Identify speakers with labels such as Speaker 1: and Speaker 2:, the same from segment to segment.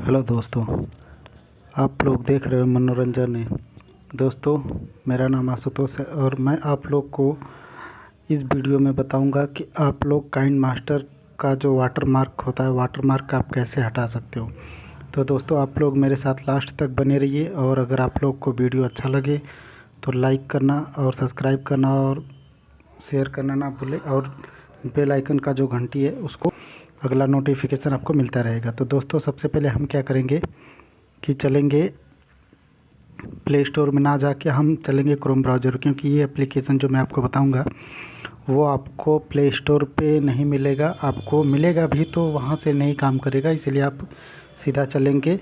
Speaker 1: Hello दोस्तों, आप लोग देख रहे हो मनोरंजन है। दोस्तों, मेरा नाम आशुतोष है और मैं आप लोग को इस वीडियो में बताऊंगा कि आप लोग काइनमास्टर का जो वाटरमार्क होता है, वाटरमार्क आप कैसे हटा सकते हो। तो दोस्तों, आप लोग मेरे साथ लास्ट तक बने रहिए और अगर आप लोग को वीडियो अच्छा लगे तो लाइक करना और सब्सक्राइब करना और शेयर करना ना भूलें, और बेल आइकन का जो घंटी है उसको अगला नोटिफिकेशन आपको मिलता रहेगा। तो दोस्तों, सबसे पहले हम क्या करेंगे कि चलेंगे प्ले स्टोर में, ना जाके हम चलेंगे क्रोम ब्राउज़र, क्योंकि ये एप्लीकेशन जो मैं आपको बताऊंगा वो आपको प्ले स्टोर पे नहीं मिलेगा। आपको मिलेगा भी तो वहाँ से नहीं काम करेगा, इसलिए आप सीधा चलेंगे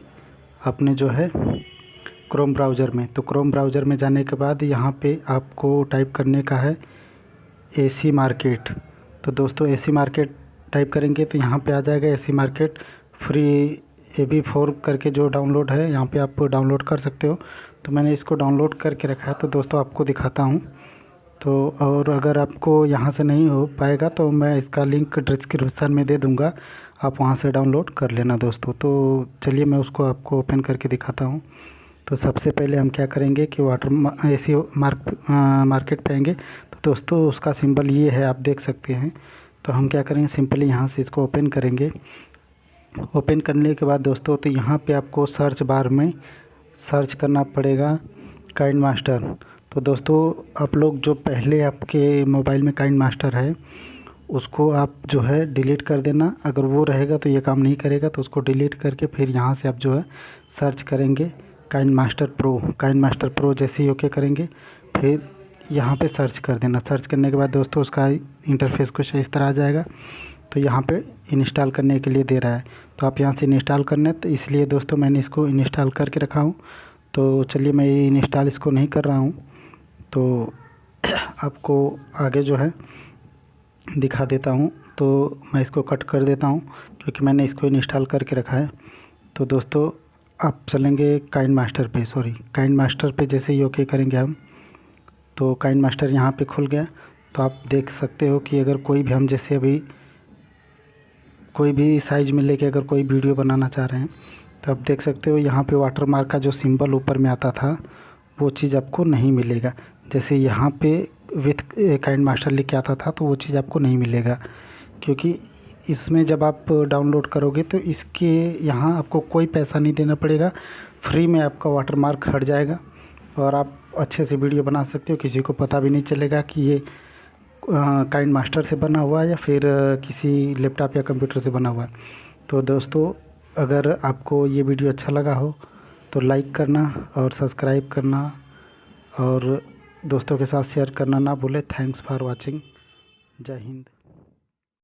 Speaker 1: अपने जो है क्रोम ब्राउज़र में। तो क्रोम ब्राउज़र में जाने के बाद यहाँ पे आपको टाइप करने का है एसी मार्केट। तो दोस्तों, एसी मार्केट टाइप करेंगे तो यहाँ पे आ जाएगा एसी मार्केट फ्री AB4 करके जो डाउनलोड है, यहाँ पे आप डाउनलोड कर सकते हो। तो मैंने इसको डाउनलोड करके रखा है, तो दोस्तों आपको दिखाता हूँ। तो और अगर आपको यहाँ से नहीं हो पाएगा तो मैं इसका लिंक डिस्क्रिप्शन में दे दूँगा, आप वहाँ से डाउनलोड कर लेना दोस्तों। तो चलिए मैं उसको आपको ओपन करके दिखाता हूँ। तो सबसे पहले हम क्या करेंगे कि एसी मार्केट पे आएंगे। तो दोस्तों, उसका सिंबल ये है, आप देख सकते हैं। तो हम क्या करेंगे, सिंपली यहाँ से इसको ओपन करेंगे। ओपन करने के बाद दोस्तों, तो यहाँ पे आपको सर्च बार में सर्च करना पड़ेगा काइनमास्टर। तो दोस्तों, आप लोग जो पहले आपके मोबाइल में काइनमास्टर है उसको आप जो है डिलीट कर देना। अगर वो रहेगा तो ये काम नहीं करेगा, तो उसको डिलीट करके फिर यहाँ से आप जो है सर्च करेंगे काइनमास्टर प्रो। काइनमास्टर प्रो जैसे ही ओके करेंगे, फिर यहाँ पे सर्च कर देना। सर्च करने के बाद दोस्तों, उसका इंटरफेस कुछ इस तरह आ जाएगा। तो यहाँ पे इंस्टॉल करने के लिए दे रहा है, तो आप यहाँ से इंस्टॉल करना है। तो इसलिए दोस्तों मैंने इसको इंस्टॉल करके रखा हूँ। तो चलिए मैं ये इंस्टॉल इसको नहीं कर रहा हूँ, तो आपको आगे जो है दिखा देता हूँ। तो मैं इसको कट कर देता हूँ क्योंकि मैंने इसको इंस्टॉल करके रखा है। तो दोस्तों, आप चलेंगे काइनमास्टर पे जैसे ही ओके करेंगे हम, तो काइनमास्टर यहाँ पे खुल गया। तो आप देख सकते हो कि अगर कोई भी हम जैसे अभी कोई भी साइज़ में लेके अगर कोई वीडियो बनाना चाह रहे हैं, तो आप देख सकते हो यहाँ पे वाटरमार्क का जो सिंबल ऊपर में आता था वो चीज़ आपको नहीं मिलेगा। जैसे यहाँ पे विथ काइनमास्टर लिख के आता था तो वो चीज़ आपको नहीं मिलेगा, क्योंकि इसमें जब आप डाउनलोड करोगे तो इसके यहाँ आपको कोई पैसा नहीं देना पड़ेगा, फ्री में आपका वाटरमार्क हट जाएगा और आप अच्छे से वीडियो बना सकते हो। किसी को पता भी नहीं चलेगा कि ये काइनमास्टर से बना हुआ है या फिर किसी लैपटॉप या कंप्यूटर से बना हुआ है। तो दोस्तों, अगर आपको ये वीडियो अच्छा लगा हो तो लाइक करना और सब्सक्राइब करना और दोस्तों के साथ शेयर करना ना भूलें। Thanks for watching. जय हिंद।